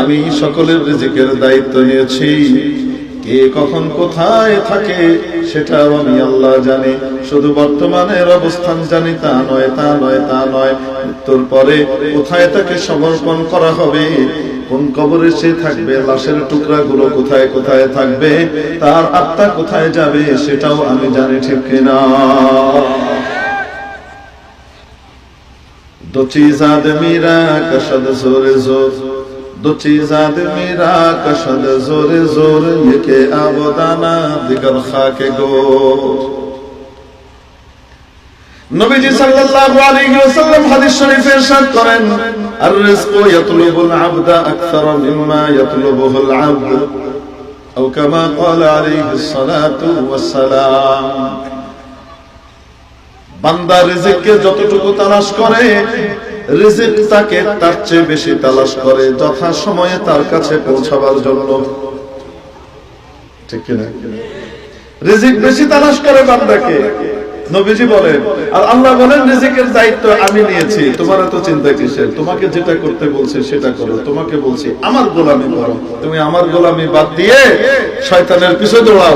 আমি সকলের রিজিকের দায়িত্ব নিয়েছি, কে কখন কোথায় থাকে সেটাও আমি আল্লাহ জানি। শুধু বর্তমানের অবস্থান জানি তা নয়, তা নয়, তা নয়, মৃত্যুর পরে কোথায় তাকে সমর্পণ করা হবে, কোন কবরে সে থাকবে, লাশের টুকরাগুলো কোথায় কোথায় থাকবে, তার আত্মা কোথায় যাবে সেটাও আমি জানি, ঠিক কিনা? दो चीज आदमी रा कशद जोरे जोर, दो चीज आदमी रा कशद जोरे जोर, ये के आबोदाना दिगर खाके गोर। नबीजी सल्लल्लाहु अलैहि वसल्लम हादिस शरीफे इरशाद करेন, আর রিজকু ইয়াতলুবুল আবদা আকসার মিম্মা ইয়াতলুবুল আবদ, আও কামা ক্বালা আলাইহিস সালাতু ওয়াস সালাম। বান্দা রিজিককে যতটুকু তালাশ করে, রিজিক তাকে তার চেয়ে বেশি তালাশ করে যথা সময়ে তার কাছে পৌঁছাবার জন্য, ঠিক কিনা? রিজিক বেশি তালাশ করে বান্দাকে, নবীজি বলেন। আর আল্লাহ বলেন রিজিকের দায়িত্ব আমি নিয়েছি, তোমার এত চিন্তা কিসের? তোমাকে যেটা করতে বলছে সেটা করো। তোমাকে বলছি আমার গোলামি করো, তুমি আমার গোলামি বাদ দিয়ে শয়তানের পিছে দৌড়াও,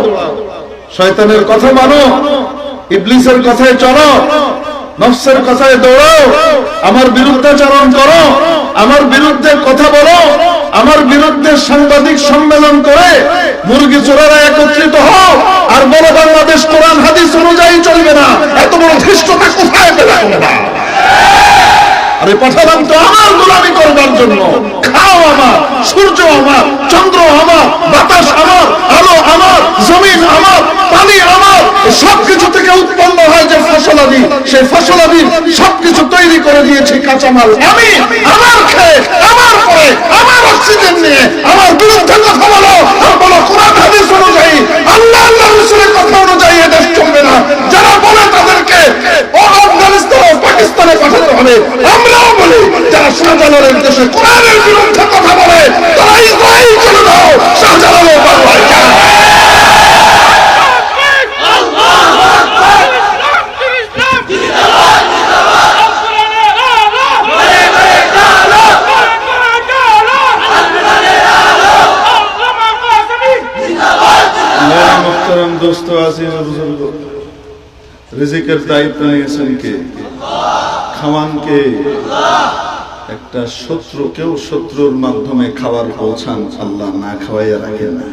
শয়তানের কথা মানো, ইবলিসের কথায় চলো, নফসের কথায় দৌড়াও, আমার বিরুদ্ধাচরণ করো, আমার বিরুদ্ধে কথা বলো, আমার বিরুদ্ধে সাংবাদিক সম্মেলন করে মুরগি চোরেরা একত্রিত হও আর বলো বাংলাদেশ কোরআন হাদিস অনুযায়ী চলবে না। এত বড় ধৃষ্টতা কোথায় পেলে তোমরা? আরে পাঠালাম তো আমার গোলামি করবার জন্য। খাও আমার, সূর্য আমার, চন্দ্র আমার, বাতাস আমার, আলো আমার, জমিন আমার, পানি আমার, সবকিছু থেকে উৎপন্ন হয় যে ফসলাদি, সেই ফসলাদি সবকিছু তৈরি করে দিয়েছি কাঁচামাল আমি। আমার খেয়ে, আমার পরে, আমার অক্সিজেন নিয়ে আমার বিরুদ্ধে কথা বলো আর বলো কোরআন হাদিস অনুযায়ী, আল্লাহ আল্লাহ রাসূলের কথা অনুযায়ী এদেশ চলবে না। যারা বলে তাদেরকে আফগানিস্তান ও পাকিস্তানে পাঠাতে হবে। আমরাও বলি যারা শাহজালালের দেশে কোরআনের বিরুদ্ধে কথা বলে তারা ইসরায়েল চলে যাও, শাহজালালও বাংলায় যায়। দোস্ত আজিজ বুজুর্গ, রিজিকের দায়িত্ব নিয়েছেন কে? খাওয়ান কে? একটা শত্রুকেও শত্রুর মাধ্যমে খাবার পৌঁছান আল্লাহ, না খাওয়াইয়া রাখেন না।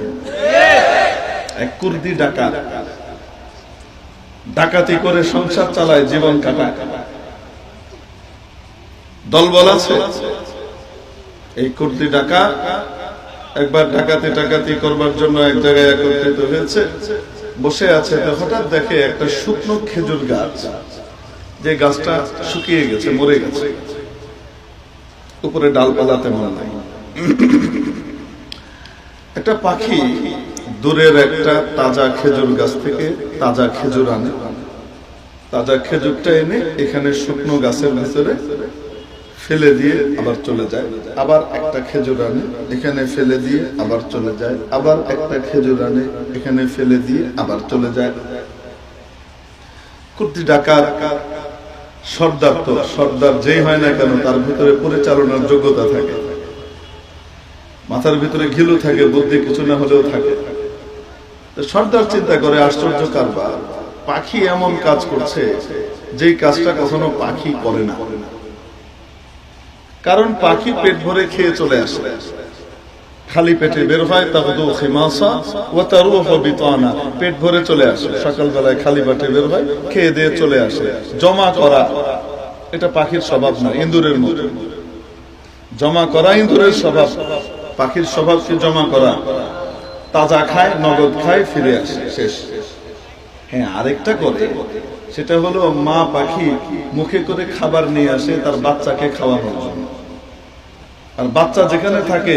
এক কুর্দি ডাকাত ডাকাতি করে সংসার চালায়, জীবন কাটায়, দলবল আছে। এই কুর্দি ডাকাত একবার ডাকাতি করবার জন্য এক জায়গায় একত্রিত হয়েছে, বসে আছে। হঠাৎ দেখে একটা শুকনো খেজুর গাছ, যে গাছটা শুকিয়ে গেছে, মরে গেছে, উপরে ডালপালা তেমন নাই। একটা পাখি দূরের একটা তাজা খেজুর গাছ থেকে তাজা খেজুর আনে, তাজা খেজুরটা এনে এখানে শুকনো গাছের ভিতরে ফেলে দিয়ে আবার চলে যায়, আবার একটা খেজুর আনে এখানে ফেলে দিয়ে আবার চলে যায়, আবার একটা খেজুর আনে এখানে ফেলে দিয়ে আবার চলে যায়। কুর্দি ডাকাত সর্দার, তো সর্দার যেই হয় না কেন তার ভিতরে পরিচালনার যোগ্যতা থাকে, মাথার ভিতরে ঘিলু থাকে, বুদ্ধি কিছু না হলেও থাকে। সর্দার চিন্তা করে আশ্চর্য কারবার, পাখি এমন কাজ করছে যেই কাজটা কখনো পাখি করে না। কারণ পাখি পেট ভরে খেয়ে চলে আসে, খালি পেটে বের হয়, তাগদু খিমাসা ওয়া তারুহু বিতানা, পেট ভরে চলে আসে, সকালবেলায় খালি পেটে বের হয়, খেয়ে দিয়ে চলে আসে। জমা করা এটা পাখির স্বভাব না, ইঁদুরের মতো। জমা করা ইঁদুরের স্বভাব, পাখির স্বভাব কি জমা করা? তাজা খায়, নগদ খায়, ফিরে আসে, শেষ। হ্যাঁ, আরেকটা করে, সেটা হলো মা পাখি মুখে করে খাবার নিয়ে আসে তার বাচ্চাকে খাওয়ানোর জন্য। আর বাচ্চা যেখানে থাকে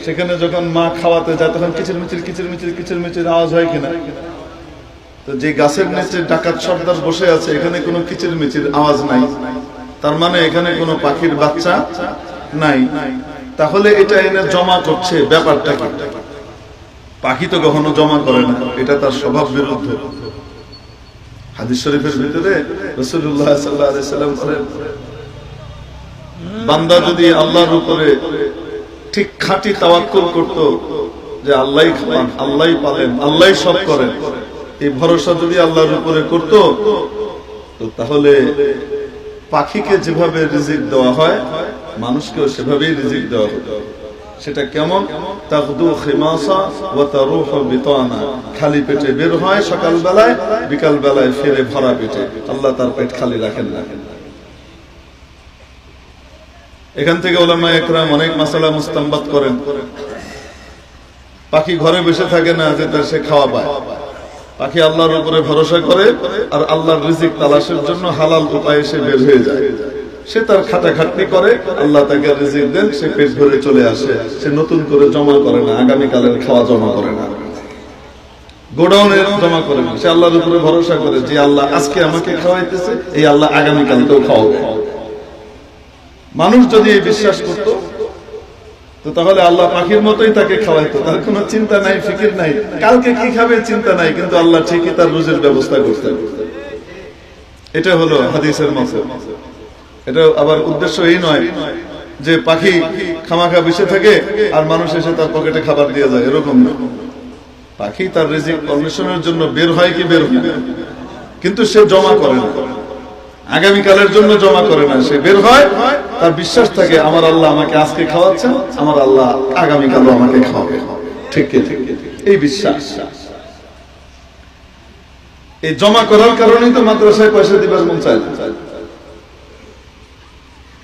সেখানে যখন মা খাওয়াতে যায় তখন কিচিরমিচির কিচিরমিচির কিচিরমিচির আওয়াজ হয় কিনা? তো যে গাছের নিচে ডাকাত সর্দার বসে আছে এখানে কোনো কিচিরমিচির আওয়াজ নাই, তার মানে এখানে কোনো পাখির বাচ্চা নাই। তাহলে এটা এনে জমা করছে, ব্যাপারটা কি? পাখি তো কখনো জমা করে না, এটা তার স্বভাব বিরুদ্ধ। হাদিস শরীফের ভিতরে রাসূলুল্লাহ সাল্লাল্লাহু আলাইহি ওয়াসাল্লাম বলেন, বান্দা যদি আল্লাহর উপরে ঠিক খাঁটি তাওয়াক্কুল করত যে আল্লাহই খান, আল্লাহই পালেন, আল্লাহই সব করেন, এই ভরসা যদি আল্লাহর উপরে করত, তো তাহলে পাখিকে যেভাবে রিজিক দেওয়া হয় মানুষকেও সেভাবেই রিজিক দেওয়া হতো। সেটা কেমন? তাগদু খিমাসা ওয়া তারুহু বিতানা, খালি পেটে বের হয় সকাল বেলায়, বিকাল বেলায় ফিরে ভরা পেটে। আল্লাহ তার পেট খালি রাখেন না। এখান থেকে উলামায়ে ইকরাম অনেক মাসালা মুস্তামবাত করেন। পাখি ঘরে বসে থাকে না যে তার সে খাওয়া পায়। পাখি আল্লাহর উপরে ভরসা করে আর আল্লাহর রিজিক তালাশের জন্য হালাল উপায়ে সে বের হয়ে যায়। সে তার খাটাখাটনি করে, আল্লাহ তাকে রিজিক দেন, সে পেট ভরে চলে আসে। সে নতুন করে জমা করে না, আগামীকালের খাওয়া জমা করে না, গোডাউনে জমা করে না। সে আল্লাহর উপরে ভরসা করে যে আল্লাহ আজকে আমাকে খাওয়াইতেছে, এই আল্লাহ আগামীকালকেও খাওয়াবে। মানুষ যদি এই বিশ্বাস করত, তো তাহলে আল্লাহ পাখির মতোই তাকে খাওয়াইতো, তার কোনো চিন্তা নাই, ফিকির নাই, কালকে কি খাবে চিন্তা নাই, কিন্তু আল্লাহ ঠিকই তার রুজির ব্যবস্থা করতেন। এটা হলো হাদিসের মতে। এটা আবার উদ্দেশ্য এই নয় যে পাখি খামাখা বসে থাকে আর মানুষ এসে তার পকেটে খাবার দিয়ে যায়, এরকম না। পাখি তার রিজিক অন্বেষণের জন্য বের হয় কি বের হয়, কিন্তু সে জমা করে না, আগামীকালের জন্য জমা করে না। সে বের হয়, তার বিশ্বাস থাকে আমার আল্লাহ আমাকে আজকে খাওয়াচ্ছেন, আমার আল্লাহ আগামীকালও আমাকে খাওয়াবে। ঠিক ঠিক, এই বিশ্বাস, এই জমা করার কারণেই তো মাদ্রাসায় পয়সা দিবার মন চায় না।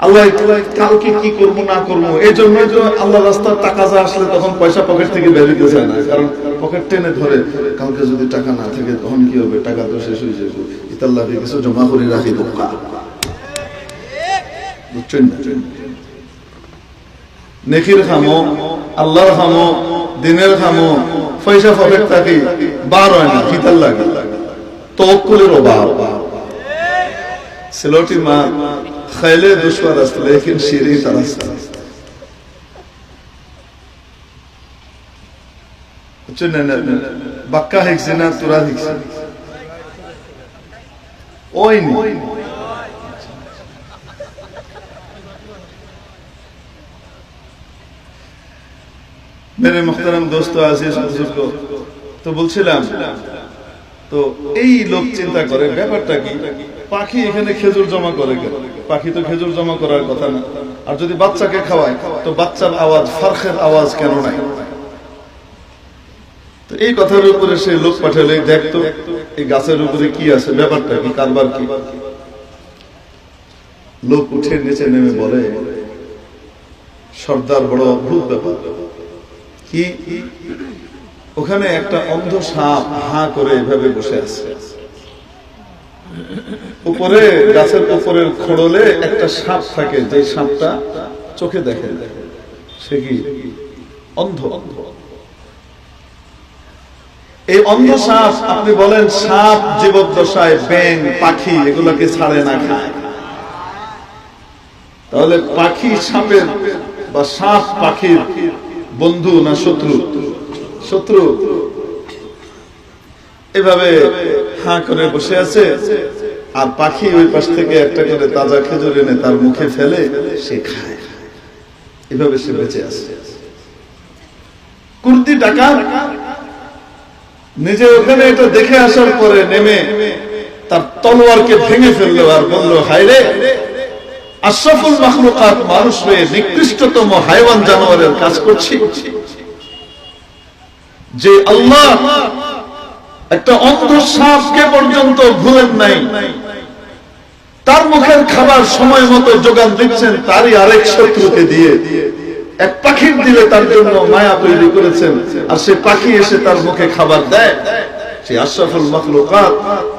আল্লাহ কালকে কি করব না করব, এই জন্যই তো আল্লাহ রাস্তার টাকা যা আসলে তখন পয়সা পকেট থেকে বের হতে চায় না, কারণ পকেট টেনে ধরে কালকে যদি টাকা না থাকে তখন কি হবে, টাকা তো শেষ হয়ে যাবে, ইতাল্লাহকে কিছু জমা করে রাখি বোকা। বুঝছেন? নেকির খামো, আল্লাহর খামো, দিনের খামো, পয়সা পকেট থাকে বার হয় না, ইতাল্লাহকে তাওয়াক্কুলের অভাব। সিলটি মা খাইলে দুশবার আসতে, লেকিন শিরি তার আসতে। বাক্কা হিকছে না তোরা হিকছে ওই নি। মেরে মুহতারাম দোস্ত আজিজ বুজুর্গ, তো বলছিলাম, তো এই লোক চিন্তা করে ব্যাপারটা কি, পাখি এখানে খেজুর জমা করে কেন? পাখি তো খেজুর জমা করার কথা না। আর যদি বাচ্চাকে খাওয়ায় তো বাচ্চার আওয়াজ, ফারখের আওয়াজ কেন নাই? তো এই কথার উপরে সে লোক পাঠালে, দেখতো এই গাছের উপরে কি আছে, ব্যাপারটা কি, কারবার কি। লোক উঠে নিচে নেমে বলে, সর্দার বড় অদ্ভুত ব্যাপার কি, ওখানে একটা অন্ধ সাপ হা করে এভাবে বসে আছে, উপরে গাছের উপরের খোড়লে একটা সাপ থাকে, যে সাপটা চোখে দেখে, সে কি অন্ধ। এই অন্ধ সাপ, আপনি বলেন সাপ জীবদ্দশায় ব্যাঙ পাখি এগুলোকে ছাড়ে না, খায়, তাহলে পাখি সাপের বা সাপ পাখির বন্ধু না শত্রু? শত্রু। এভাবে হা করে বসে আছে, আর পাখি ওই পাশ থেকে একটা করে তাজা খেজুর এনে তার মুখে ফেলে, সে খায়। এভাবে সে বেঁচে আছে। কুর্দি ডাকাত নিজে ওখানে এটা দেখে আসার পরে নেমে তার তলোয়ারকে ভেঙে ফেললো আর বলল, হায়রে, আশরাফুল মাখলুকাত মানুষ হয়ে নিকৃষ্টতম হাইওয়ান জানোয়ারের কাজ করছি, যে আল্লাহ একটা অন্ধ সাপকে পর্যন্ত ভুলেন নাই, তার মুখের খাবার সময় মতো যোগান দিচ্ছেন, তারই আরেক শত্রুকে দিয়ে এক পাখির দিলে তার জন্য মায়া তৈরি করেছেন, আর সে পাখি এসে তার মুখে খাবার দেয়। সেই আশরাফুল মাখলুকাত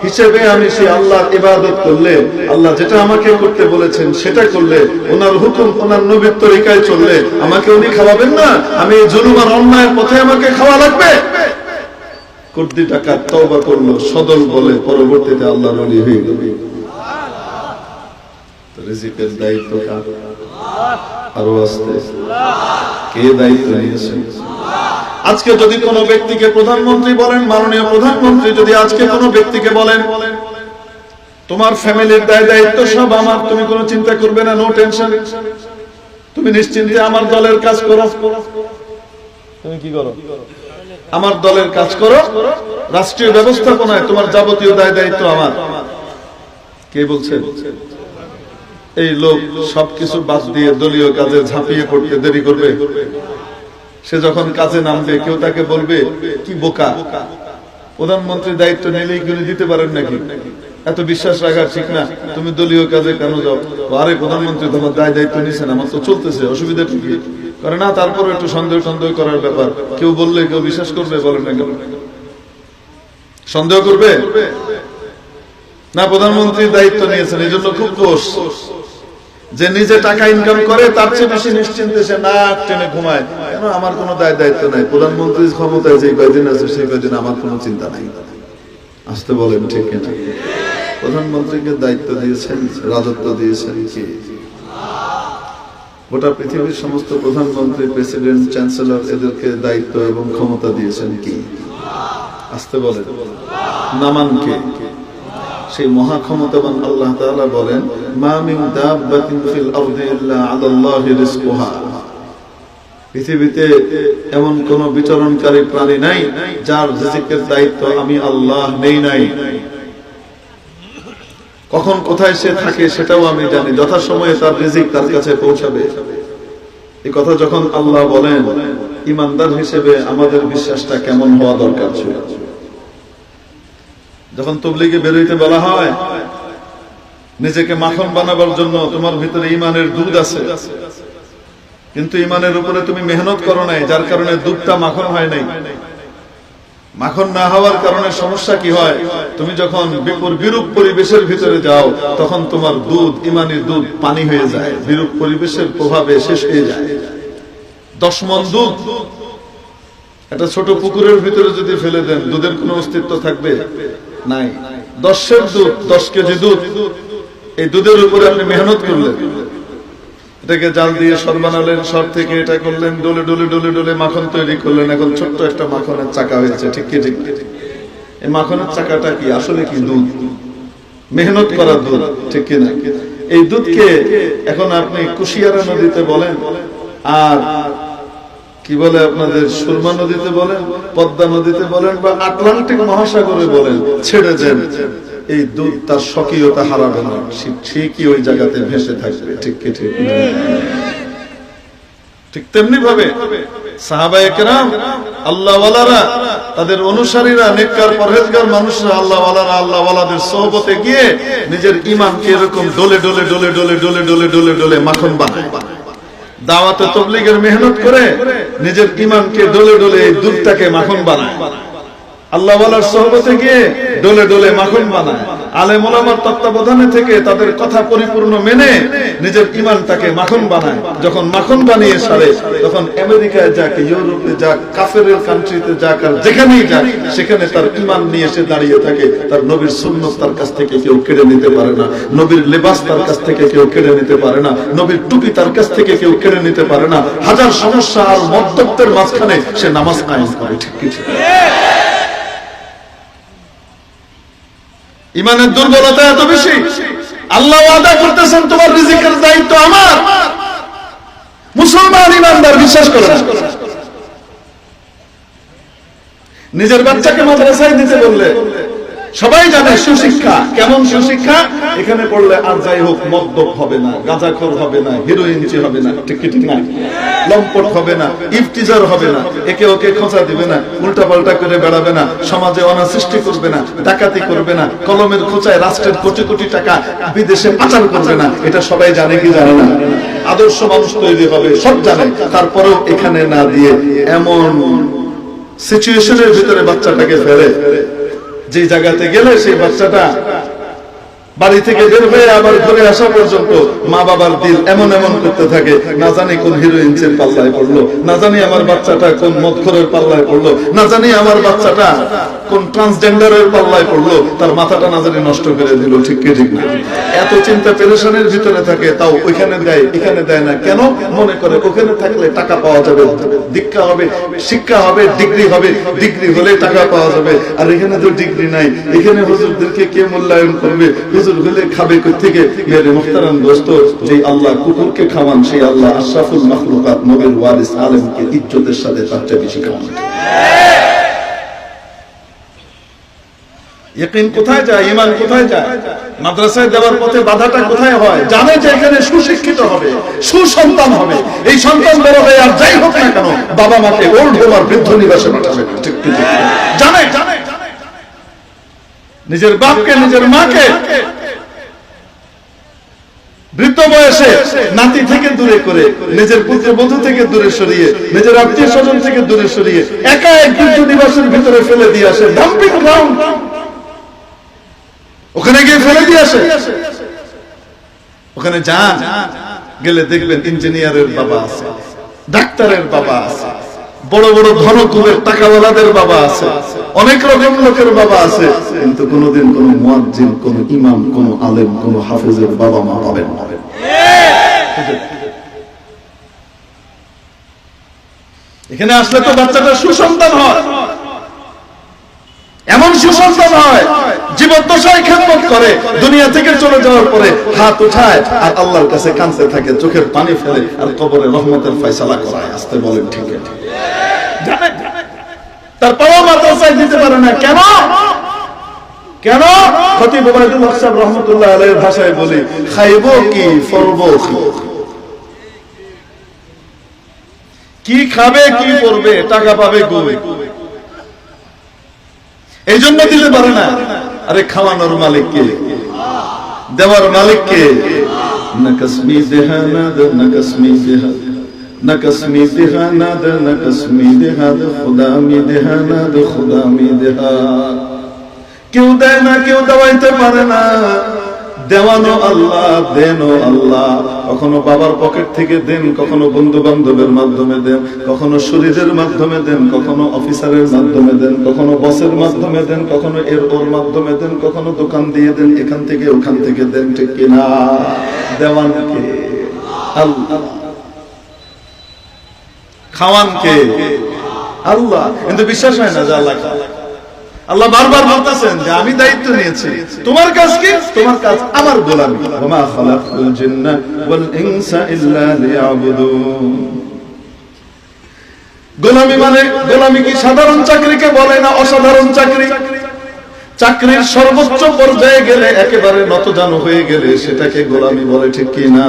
হিসেবে আমি সেই আল্লাহর ইবাদত করলে, আল্লাহ যেটা আমাকে করতে বলেছেন সেটা করলে, ওনার হুকুম ওনার নবীর তরিকায় চললে আমাকে উনি খাওয়াবেন না? আমি এই জুলুম আর অন্যায়ের পথে আমাকে খাওয়া লাগবে? কুর্দি ডাকাত তওবা করলো, সদল বলে পরবর্তীতে আল্লাহর ওলি হয়ে গেল। রিজিকের দায়িত্ব কার? আরো আস্তে, কে দায়িত্ব নিয়েছেন? আজকে যদি কোনো ব্যক্তিকে প্রধানমন্ত্রী বলেন, মাননীয় প্রধানমন্ত্রী যদি আজকে কোনো ব্যক্তিকে বলেন, তোমার ফ্যামিলির দায় দায়িত্ব সব আমার, তুমি কোনো চিন্তা করবে না, নো টেনশন, তুমি তুমি নিশ্চিন্তে আমার দলের কাজ করো। তুমি কি করো? আমার দলের কাজ করো, রাষ্ট্রীয় ব্যবস্থাপনায় তোমার যাবতীয় দায় দায়িত্ব আমার। কে বলছে? এই লোক সবকিছু বাদ দিয়ে দলীয় কাজে ঝাঁপিয়ে পড়তে দেরি করবে? সে যখন কাজে নামবে কেউ তাকে বলবে কি বোকা, প্রধানমন্ত্রীর দায়িত্ব নিলেই কোনো দিতে পারেন নাকি? এত বিশ্বাস রাখা ঠিক না, তুমি দলীয় কাজে কেন যাও? আরে প্রধানমন্ত্রী তোমার দায় দায়িত্ব নিছেন, আমার তো চলতেছে, অসুবিধা কি? করে না, তারপর একটু সন্দেহ করার ব্যাপার। কেউ বললে কেউ বিশ্বাস করবে? বলেন না কেন? সন্দেহ করবে না? প্রধানমন্ত্রীর দায়িত্ব নিয়েছেন, এই জন্য খুব দোষ। যে নিজে টাকা ইনকাম করে তার চেয়ে বেশি নিশ্চিন্তে সে না টেনে ঘুমায়, কেন আমার কোনো দায় দায়িত্ব নাই, প্রধানমন্ত্রীর ক্ষমতায় যে কয়দিন আছে সেই কয়দিন আমার কোনো চিন্তা নাই। আসতে বলেন ঠিক কিনা? প্রধানমন্ত্রীকে দায়িত্ব দিয়েছেন, রাজত্ব দিয়েছেন কি? গোটা পৃথিবীর সমস্ত প্রধানমন্ত্রী, প্রেসিডেন্ট, চ্যান্সেলর, এদেরকে দায়িত্ব এবং ক্ষমতা দিয়েছেন কি? আসতে বলেন, নামান কে? সেই মহা ক্ষমতাবান আল্লাহ তাআলা বলেন, মা মিন দাব্বাতিন ফিল আরদি ইল্লা আলাল্লাহি রিজকুহা। পৃথিবীতে এমন কোন বিচরণকারী প্রাণী নাই যার রিজিকের দায়িত্ব আমি আল্লাহ নেই নাই। কখন কোথায় সে থাকে সেটাও আমি জানি, যথাসময়ে তার রিজিক তার কাছে পৌঁছাবে। এই কথা যখন আল্লাহ বলেন, ইমানদার হিসেবে আমাদের বিশ্বাসটা কেমন হওয়া দরকার ছিল? যখন তাবলীগে বের হইতে বলা হয়, নিজেকে মাখন বানাবার জন্য তোমার ভিতরে ইমানের দুধ আছে, কিন্তু ইমানের উপরে তুমি মেহনত করো নাই, যার কারণে দুধটা মাখন হয় নাই। মাখন না হওয়ার কারণে সমস্যা কি হয়? তুমি যখন বিরূপ পরিবেশের ভিতরে যাও তখন তোমার দুধ, ইমানের দুধ পানি হয়ে যায়, বিরূপ পরিবেশের প্রভাবে শেষ হয়ে যায়। 10 মণ দুধ একটা ছোট পুকুরের ভিতরে যদি ফেলে দেন, দুধের কোনো অস্তিত্ব থাকবে? নাই। 10 দুধ, 10 কেজি দুধ, এই দুধের উপরে আপনি মেহনত করলেন, এটাকে জাল দিয়ে সর বানালেন, সর থেকে এটা করলেন, ডলে ডলে ডলে ডলে মাখন তৈরি করলেন, এখন ছোট্ট একটা মাখনের চাকা হয়েছে। ঠিক কি ঠিক? এই মাখনের চাকাটা কি আসলে কি? দুধ, মেহনত করা দুধ, ঠিক কিনা? এই দুধকে এখন আপনি কুশিয়ারা নদীতে বলেন, আর কি বলে আপনাদের সুরমা নদীতে বলেন, পদ্মা নদীতে বলেন, বা আটলান্টিক মহাসাগরে বলেন, ছেড়ে দেন, এই দুধ তার স্বকীয়তা হারাবে না, ঠিকই ওই জায়গাতে ভেসে থাকবে। ঠিক কি ঠিক? ঠিক তেমনি ভাবে সাহাবায়ে কেরাম, আল্লাহওয়ালারা, তাদের অনুসারীরা, নেককার পরহেজগার মানুষরা, আল্লাহওয়ালারা, আল্লাহওয়ালাদের সোহবতে গিয়ে নিজের ঈমানকে এরকম ডলে ডলে ডলে ডলে ডলে ডলে ডলে ডলে মাখন বানায়। দাওয়াতে তাবলীগের মেহনত করে নিজের ঈমানকে ডলে ডলে এই দুধটাকে মাখন বানায়। আল্লাহওয়ালার সোহবতে গিয়ে ডলে ডলে মাখন বানায়। আলেম ওলামার তত্ত্বাবধানে থেকে তাদের কথা পরিপূর্ণ মেনে নিজের ঈমানটাকে মাখন বানায়। যখন মাখন বানিয়ে সারে, তখন আমেরিকায় যাক, ইউরোপে যাক, কাফেরের কান্ট্রিতে যাক, আর যেখানেই যাক, সেখানে তার ঈমান নিয়ে এসে দাঁড়িয়ে থাকে। তার নবীর সুন্নাত তার কাছ থেকে কেউ কেড়ে নিতে পারে না, নবীর লেবাস তার কাছ থেকে কেউ কেড়ে নিতে পারে না, নবীর টুপি তার কাছ থেকে কেউ কেড়ে নিতে পারে না। হাজার সমস্যা আর মতদত্তের মাঝখানে সে নামাজ কায়েম করে। ঠিক কি? ইমানের দুর্বলতা এত বেশি, আল্লাহ ওয়াদা করতেছেন তোমার রিজিকের দায়িত্ব আমার। মুসলমান ইমানদার বিশ্বাস করে না। নিজের বাচ্চাকে মাদ্রাসায় দিতে বললে সবাই জানে সুশিক্ষা কেমন সুশিক্ষা, এখানে পড়লে আর যাই হোক মদ্যপ হবে না, গাঁজাখোর হবে না, হিরোইনচি হবে না, ঠিক কি ঠিক না? লম্পট হবে না, ইফতিজার হবে না, একে ওকে খোঁচা দিবে না, উল্টা পাল্টা করে বেড়াবে না, সমাজে অনাসৃষ্টি করবে না, ডাকাতি করবে না, কলমের খোঁচায় রাষ্ট্রের কোটি কোটি টাকা বিদেশে পাচার করবে না। এটা সবাই জানে কি জানে না? আদর্শ মানুষ তৈরি হবে, সব জানে। তারপরেও এখানে না দিয়ে এমন সিচুয়েশনের ভিতরে বাচ্চাটাকে ফেলে যে জায়গাতে গেলে সেই বাচ্চাটা বাড়ি থেকে বের হয়ে আবার ঘরে আসা পর্যন্ত মা বাবার দিল এমন এমন করতে থাকে, না জানি কোন হিরোইনসের পাল্লায় পড়লো, না জানি আমার বাচ্চাটা কোন মদখোরের পাল্লায় পড়লো, না জানি আমার বাচ্চাটা কোন ট্রান্সজেন্ডারের পাল্লায় পড়লো, তার মাথাটা না জানি নষ্ট করে দিল। ঠিক কি ঠিক না? এত চিন্তা পেরেশানের ভিতরে থাকে, তাও ওইখানে দেয় এখানে দেয় না। কেন? মনে করে ওখানে থাকলে টাকা পাওয়া যাবে, দীক্ষা হবে, শিক্ষা হবে, ডিগ্রি হবে, ডিগ্রি হলে টাকা পাওয়া যাবে। আর এখানে তো ডিগ্রি নাই, এখানে হুজুরদেরকে কে মূল্যায়ন করবে? হুজুর হলে খাবে কই থেকে? মেরে মুহতারাম দোস্ত, যে আল্লাহ কুকুরকে খাওয়ান সেই আল্লাহ আশরাফুল মাখলুকাত নবীর ওয়ারিস আলেমকে ইজ্জতের সাথে তার চেয়ে বেশি খাওয়ান। ইয়াকিন কোথায় যায়? ঈমান কোথায় যায়? মাদ্রাসায় দেওয়ার পথে বাধাটা কোথায় হয়? জানে যে এখানে সুশিক্ষিত হবে, সুসন্তান হবে। এই সন্তান বড় হয়ে আর যাই হোক না কেন বাবা মাকে ওল্ড হোম আর বৃদ্ধ নিবাসে পাঠাবে। ঠিক কি জানে? নিজের বাপকে নিজের মাকে বৃদ্ধ বয়সে নাতি থেকে দূরে করে, নিজের পুত্র বধূ থেকে দূরে সরিয়ে, নিজের আত্মীয় স্বজন থেকে দূরে সরিয়ে একা এক বৃদ্ধ নিবাসের ভিতরে ফেলে দিয়ে আসে। ডাম্পিং গ্রাউন্ড, ওখানে গিয়ে ফেলে দিয়ে আসে। ওখানে যান, গেলে দেখবেন ইঞ্জিনিয়ারের বাবা আছে, ডাক্তারের বাবা আছে, বড় বড় ধনকুবের টাকাওয়ালাদের বাবা আছে, অনেক রকম লোকের বাবা আছে, কিন্তু কোনদিন কোন মুয়াজ্জিন, কোন ইমাম, কোন আলেম, কোন হাফেজের বাবা মা পাবেন না। এখানে আসলে তো বাচ্চাটা সুসন্তান হয়, এমন সুসন্তান হয় জীবদ্দশায় খেদমত করে, দুনিয়া থেকে চলে যাওয়ার পরে হাত উঠায় আর আল্লাহর কাছে কাঁদতে থাকে, চোখের পানি ফেলে আর কবরে রহমতের ফয়সালা করায়। আসতে বলেন ঠিক আছে? তারপরও মাদ্রাসায় দিতে পারে না কেন? কেন? খতিব ওবায়দুল হক সাহেব রহমাতুল্লাহ আলাইহির ভাষায় বলি, খাইবো কি ফরবো কি, খাবে কি পড়বে, টাকা পাবে কই, এই জন্য দিতে পারে না। আরে খাওয়ানোর মালিক কে? দেওয়ার মালিক কে? নকসমি দেহানাদ, নকসমি দেহাদ, নকসমি দেহানাদ, নকসমি দেহাদ, খুদামি দেহানাদ, খুদামি দেহাদ। কেউ দেয় না, কেউ দেওয়াইতে পারে না। দেওয়ানো আল্লাহ, দেনও আল্লাহ। কখনো বাবার পকেট থেকে দেন, কখনো বন্ধু বান্ধবের মাধ্যমে দেন, কখনো শরীরের মাধ্যমে দেন, কখনো অফিসারের মাধ্যমে দেন, কখনো বসের মাধ্যমে দেন, কখনো এর ওর মাধ্যমে দেন, কখনো দোকান দিয়ে দেন, এখান থেকে ওখান থেকে দেন। ঠিক কিনা? দেওয়ান কে? আল্লাহ। খাওয়ান কে? আল্লাহ। কিন্তু বিশ্বাস হয় না যে আল্লাহ খাওয়ান। আল্লাহ বারবার বলতেছেন যে আমি দায়িত্ব নিয়েছি, তোমার কাজ কি? তোমার কাজ আমার গোলামি। ওয়া মা খালাকতুল জিন্না ওয়াল ইনসা ইল্লা লিয়াবুদুন। গোলামি মানে, গোলামি কি সাধারণ চাকরিকে বলে না অসাধারণ চাকরি? চাকরির সর্বোচ্চ পর্যায়ে গেলে, একেবারে নতজানু হয়ে গেলে সেটাকে গোলামি বলে। ঠিক কি না?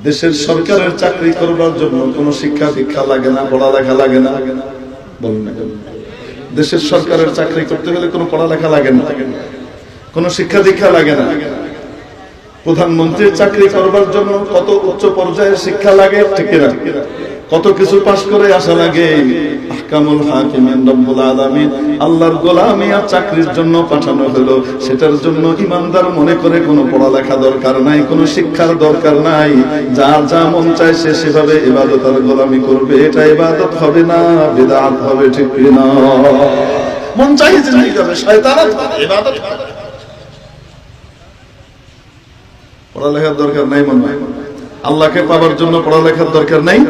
দেশের সরকারের চাকরি করবার জন্য কোনো শিক্ষা দীক্ষা লাগে না, পড়ালেখা লাগে না। বলুন না কেন? দেশের সরকারের চাকরি করতে হলে কোনো পড়ালেখা লাগে না, কোনো শিক্ষা দীক্ষা লাগে না। প্রধানমন্ত্রীর চাকরি করবার জন্য কত উচ্চ পর্যায়ের শিক্ষা লাগে, ঠিক না? কত কিছু পাশ করে আসা লাগে। আহকামুল হাকিমিন রব্বুল আলামিন আল্লাহর গোলামি আর চাকরির জন্য পাঠানো হলো, সেটার জন্য ইমানদার মনে করে কোনো পড়ালেখা দরকার নাই, কোনো শিক্ষার দরকার নাই। যার যা মন চায় সে সেভাবে ইবাদত আর গোলামি করবে। এটা ইবাদত হবে না, বিদআত হবে। ঠিক না? মন চাই যে নিয়ে যাবে, শয়তানত হবে, ইবাদত হবে। পড়ালেখার দরকার নাই মনে হয়। আল্লাহকে পাওয়ার জন্য পড়ালেখার দরকার নাই।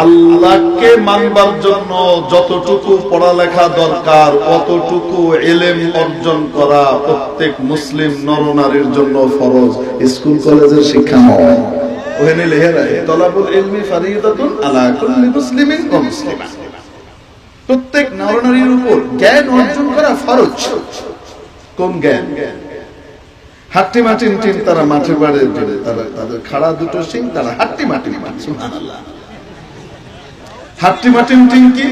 আল্লাহকে মানবার জন্য যতটুকু পড়ালেখা দরকার, অতটুকু ইলম অর্জন করা প্রত্যেক মুসলিম নরনারীর জন্য ফরজ। স্কুল কলেজের শিক্ষা নয়। ওখানে লেখা আছে তলাবুল ইলমি ফারিদাতুন আলা কুল্লি মুসলিমিন ওয়া মুসলিমা। প্রত্যেক নরনারীর উপর জ্ঞান অর্জন করা ফরজ। কোন জ্ঞান? হাট্টি মাটিন টিন তারা মাঠে বাড়ে, তারা তাদের খাড়া দুটো সিং, তারা হাট্টি মাটিন। সুবহানাল্লাহ। হাট্টি মাটিন টিন কি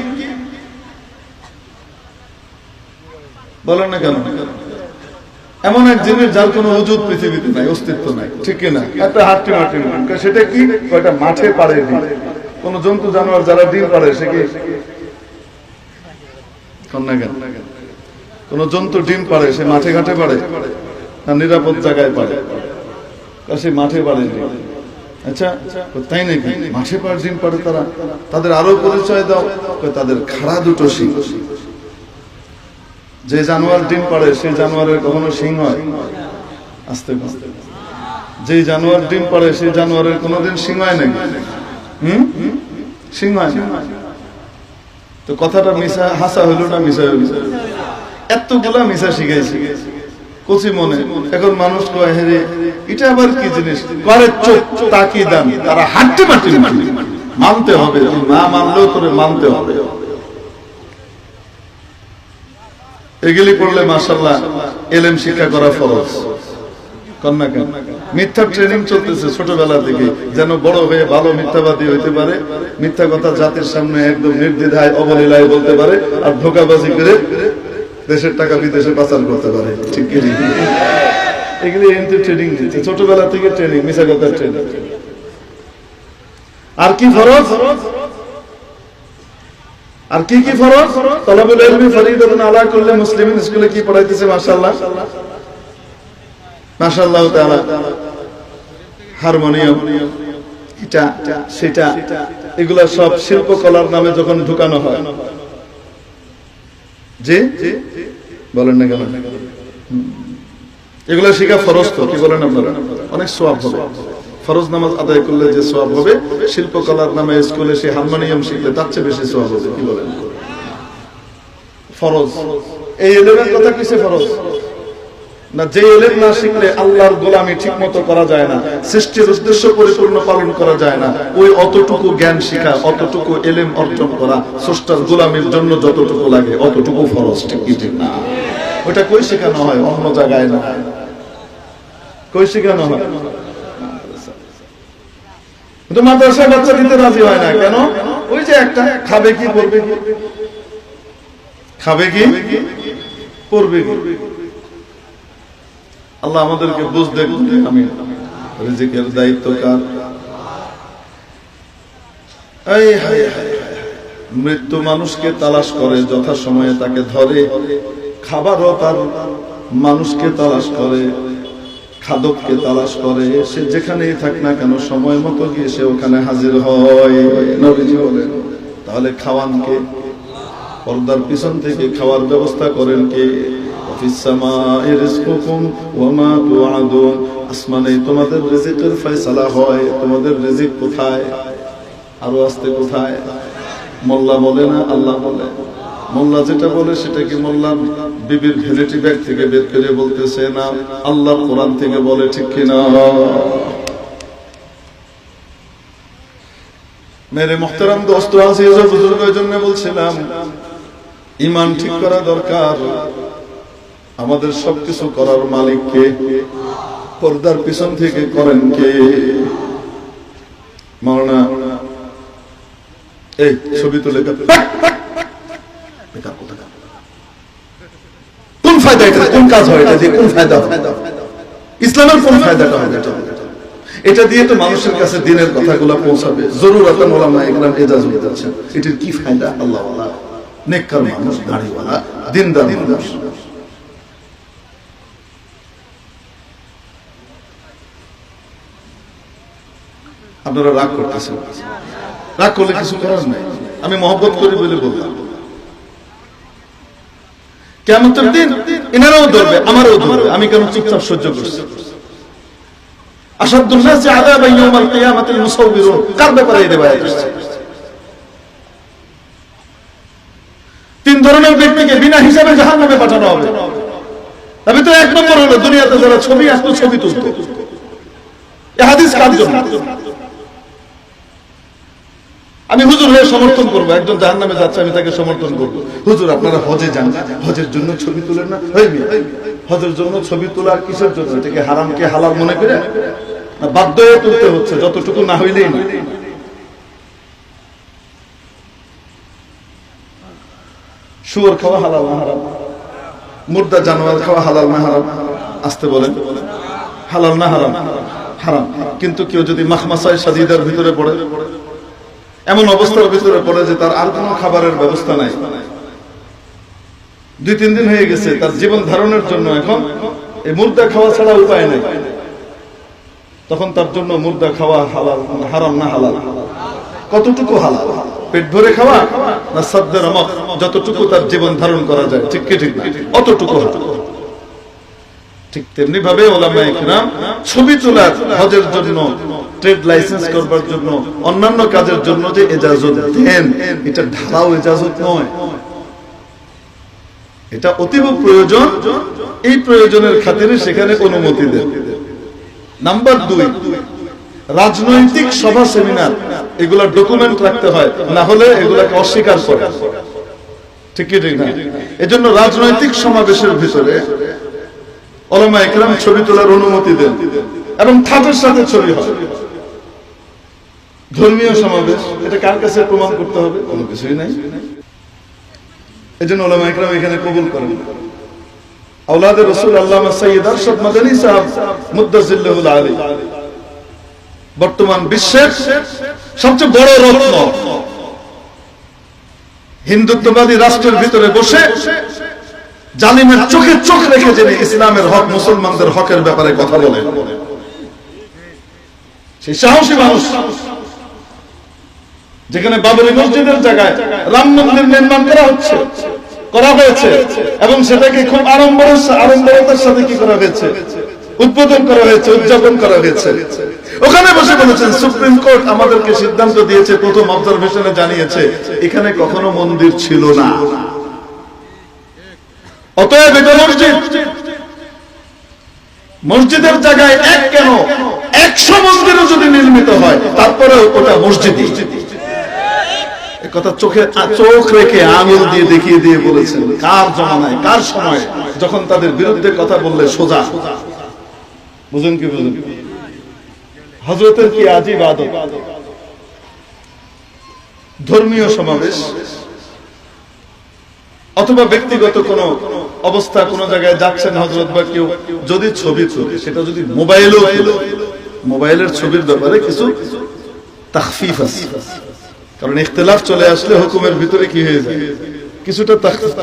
বলেন না কেন? এমন এক জিনিস যার কোনো ওজুদ পৃথিবীতে নাই, অস্তিত্ব নাই। ঠিক না? একটা হাট্টি মাটিন। সেটা কি? কয়টা মাঠে পাড়ে ডিম। কোন জন্তু জানোয়ার যারা ডিম পাড়ে সে কি? কোন জন্তু ডিম পাড়ে সে মাঠে ঘাটে পাড়ে না নিরাপদ জায়গায় পারে? সে মাঠে পারে। আচ্ছা, তাই নাকি? মাঠে পাড়ে ডিম পাড়ে তারা। তাদের আরো পরিচয় দাও। তাদের খাড়া দুটো শিং। যে জানোয়ার ডিম পাড়ে সেই জানোয়ারের কখনো শিং হয়? আস্তে আস্তে। যে জানোয়ার ডিম পাড়ে সেই জানোয়ারের কোনোদিন শিং হয় নাকি? শিং হয় না। তো কথাটা মিশা হাসা হইল না মিশা হইল? এতগুলা মিশা শিখেছি, কচি মনে। এখন মানুষ কয় হেরে এটা আবার কি জিনিস, করে চোখ তাকি দেন, তারা হাঁটতে মাটি মানতে হবে, না মানলেও তোরে মানতে হবে। এগুলি পড়লে মাশাআল্লাহ ইলম শিক্ষা করা ফরজ। কন্যা কেন মিথ্যা ট্রেনিং চলতেছে ছোটবেলা থেকে, যেন বড় হয়ে ভালো মিথ্যাবাদী হইতে পারে, মিথ্যা কথা জাতির সামনে একদম নির্দ্বিধায় অবলীলায় বলতে পারে, আর ধোঁকাবাজি করে দেশের টাকা বিদেশে পাচার করতে পারে। ঠিক কি? এগুলি এমনি ট্রেনিং দিচ্ছে ছোটবেলা থেকে, ট্রেনিং, মিথ্যা কথার ট্রেনিং। আর কি ফরজ? আর কি কি ফরজ? তলাবুল ইলমি ফরিদাতুন আলা কুল্লি মুসলিমিন, স্কুলে কি পড়াইতেছে মাশাআল্লাহ মাশাআল্লাহ তাআলা, হারমোনিয়াম, এটা সেটা, এগুলা সব শিল্পকলার নামে যখন ঢুকানো হয়, জি বলেন না কেন, এগুলা শিখা ফরজ তো, কি বলেন আপনারা? অনেক সওয়াব হবে। ফরজ নামাজ আদায় করলে যে সওয়াব হবে, শিল্পকলার নামে স্কুলে সে হারমোনিয়াম শিখলে তার চেয়ে বেশি সওয়াব হবে। কি বলেন? ফরজ। এই ইলমের কথা কিসে ফরজ না? যে ইলম না শিখলে আল্লাহর গোলামি ঠিকমতো করা যায় না, সৃষ্টির উদ্দেশ্য পরিপূর্ণ পালন করা যায় না, ওই অতটুকু জ্ঞান শিখা, অতটুকু ইলম অর্জন করা, স্রষ্টার গোলামির জন্য যতটুকু লাগে অতটুকু ফরজ। ঠিক কি ঠিক না? ওটা কই শেখানো হয়? অন্য জায়গায় না। কই শেখানো হয়? কিন্তু মাদ্রাসায় বাচ্চা দিতে রাজি হয় না কেন? ওই যে একটা খাবে কি পড়বে কি, খাবে কি পড়বে কি। আল্লাহ আমাদেরকে বুঝতে বুঝতে, আমি রিজিকের দায়িত্ব কার? মৃত্যু মানুষকে তালাশ করে, যথা সময়ে তাকে ধরে। খাবারও তার মানুষকে তালাশ করে, খাদককে তালাশ করে। সে যেখানেই থাক না কেন সময় মতো গিয়ে সে ওখানে হাজির হয়। নবীজি বলেন, তাহলে খাওয়ান কে? পর্দার পিছন থেকে খাওয়ার ব্যবস্থা করেন কে? আসমানে তোমাদের রিজিকের ফয়সালা হয়। তোমাদের রিজিক কোথায়? আরো আসতে কোথায়? মোল্লা বলে না, আল্লাহ বলে। মোল্লা যেটা বলে সেটা কি মোল্লা বিবির ভ্যানিটি ব্যাগ থেকে বের করে বলতেছে না, আল্লাহর কোরআন থেকে বলে। ঠিক কিনা? মেরে মুহতারাম দোস্ত আজিজ ও বুজুর্গের জন্য বলছিলাম, ঈমান ঠিক করা দরকার। আমাদের সবকিছু করার মালিক কে? পর্দার পিছন থেকে করেন কে? মাওলানা এই ছবি তুলে কোন ফায়দা? এটা কোন কাজ হয়? এটা দিয়ে কোন ফায়দা? ইসলামের কোন ফায়দাটা হবে? এটা দিয়ে তো মানুষের কাছে দিনের কথাগুলো পৌঁছাবে। জরুরাতান উলামা ইকরাম ইজাজত দিচ্ছেন, এটার কি ফায়দা? আল্লাহ ওয়ালা, নেককার মানুষ, দাড়িওয়ালা, দিনদার মানুষ। আপনারা রাগ করতেছেন, রাগ করলে কিছু করার নাই। আমি মহব্বত করি বলে বললাম, কিয়ামতের দিন এনারাও ধরবে, আমারও ধরবে। আমি কেন চুপচাপ সহ্য করছি? আশাদ্দুন নাসি আযাবান ইয়াউমাল কিয়ামাতিল মুসাউবিরুন, কার ব্যাপারে এই রিওয়ায়াত এসেছে? তিন ধরনের ব্যক্তিকে বিনা হিসাবে জাহান্নামে পাঠানো হবে। তবে তো এক নম্বর হলো দুনিয়াতে যারা ছবি আঁকতো, ছবি তুলতো। এই হাদিস কার জন্য? আমি হুজুর হয়ে সমর্থন করবো, একজন জাহান্নামে যাচ্ছে আমি তাকে সমর্থন করবো। হুজুর আপনারা হজে যান, হজের জন্য ছবি তুলেন না? হজের জন্য ছবি তোলা কিসের জন্য? এটাকে হারামকে হালাল মনে করে বাধ্য হয়ে তুলতে হচ্ছে, যতটুকু না হইলেই না। শুয়োর খাওয়া হালাল না হারাম? মুর্দা জানোয়ার খাওয়া হালাল না হারাম? আসতে বলেন, হালাল না হারাম? হারাম। কিন্তু কেউ যদি মাখমাসায় সাজিদার ভিতরে পড়ে, এমন অবস্থার ভিতরে পড়ে যে তার আর কোনো খাবারের ব্যবস্থা নাই, 2-3 দিন হয়ে গেছে, তার জীবন ধারণের জন্য এখন এই মুর্দা খাওয়া ছাড়া উপায় নেই, তখন তার জন্য মুর্দা খাওয়া হালাল হারাম না হালাল? কতটুকু হালাল? পেট ভরে খাওয়া না সাদ্দের রমক, যতটুকু তার জীবন ধারণ করা যায়, ঠিক কি ঠিক না? অতটুকু হালাল। ঠিক তেমনি ভাবে উলামায়ে কিরাম ছবি তোলার, হজের জন্য, ট্রেড লাইসেন্স করবার জন্য, অন্যান্য কাজের জন্য যে ইজাজত দেন, এটা ঢালাও ইজাজত নয়। এটা অতীব প্রয়োজন, এই প্রয়োজনের খাতিরে সেখানে অনুমতি দেন। নাম্বার 2, রাজনৈতিক সভা সেমিনার এগুলা ডকুমেন্ট রাখতে হয়, না হলে এগুলাকে অস্বীকার করে, ঠিক কি ঠিক না? এজন্য রাজনৈতিক সমাবেশের ভিতরে উলামা ইকরাম ছবি তোলার অনুমতি দেন এবং থাটের সাথে ছবি হয়। ধর্মীয় সমাবেশ, এটা কার কাছে প্রমাণ করতে হবে? কোনো কিছুই নাই। এজন্য উলামা ইকরাম এখানে কবুল করেন। আওলাদে রাসূল আল্লামা সাইয়্যিদ আরশাদ মাদানী সাহেব মুদ্দাজিল্লাহুল আলী বর্তমান বিশ্বের সবচেয়ে বড় রত্ন, হিন্দুত্ববাদী রাষ্ট্রের ভিতরে বসে জালিমের চোখে চোখ রেখে যিনি ইসলামের হক, মুসলমানদের হকের ব্যাপারে কথা বলেন, সেই সাহসী মানুষ। যেখানে বাবরি মসজিদের জায়গায় রাম মন্দির নির্মাণ করা হয়েছে এবং সেটাকে খুব আড়ম্বরতার সাথে কি করা হয়েছে, উদ্বোধন করা হয়েছে, উদযাপন করা হয়েছে। ওখানে বসে বলেছেন সুপ্রিম কোর্ট আমাদেরকে সিদ্ধান্ত দিয়েছে, প্রথম অবজারভেশনে জানিয়েছে এখানে কখনো মন্দির ছিল না, অতএব এটা মসজিদ। মসজিদের জায়গায় এক কেন 100 মন্দিরও যদি নির্মিত হয় তারপরেও ওটা মসজিদই। কথা চোখ রেখে আঙুল দিয়ে দেখিয়ে দিয়ে বলেছেন। কার জমানায়, কার সময়, যখন তাদের বিরুদ্ধে কথা বললে সোজা। বুঝুন কি বুঝুন? হযরতের কি আজীব আদব। ধর্মীয় সমাবেশ অথবা ব্যক্তিগত কোন অবস্থা, কোন জায়গায় যাচ্ছেন হযরত বা কেউ, যদি ছবি তোলে সেটা যদি মোবাইলের ছবির ব্যাপারে কিছু তাখফিফ আছে, কারণ ইখতিলাফ চলে আসলে হুকুমের ভিতরে কি হয়ে যায়, কিছুটা